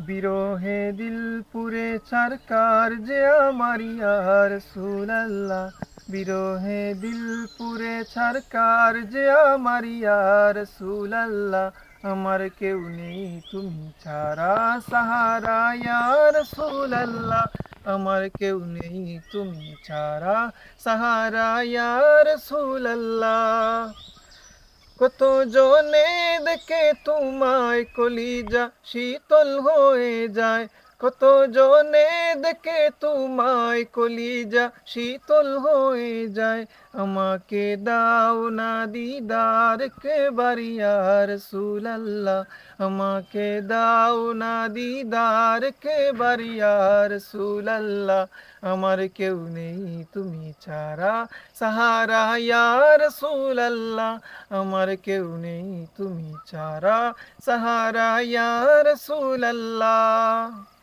বিরহে দিল পুরে ছারকার যে আমার ইয়া রাসূলুল্লাহ। বিরহে দিল পুরে ছারকার যে আমার ইয়া রাসূলুল্লাহ। আমার কেউ নেই তুমি ছাড়া সাহারা ইয়া রাসূলুল্লাহ। আমার কেউ নেই তুমি ছাড়া সাহারা ইয়া রাসূলুল্লাহ। কত জনে দেখে তোমায় কলিজা শীতল হয়ে যায়। কত জনে দেখে তোমায় কলিজা শীতল হয়ে যায়। আমাকে দাও না দিদার একবার ইয়া রাসূলুল্লাহ। আমাকে দাও না দিদার একবার ইয়া রাসূলুল্লাহ। আমার কেউ নেই তুমি ছাড়া সাহারা ইয়া রাসূলুল্লাহ। আমার কেউ নেই তুমি ছাড়া সাহারা ইয়া রাসূলুল্লাহ।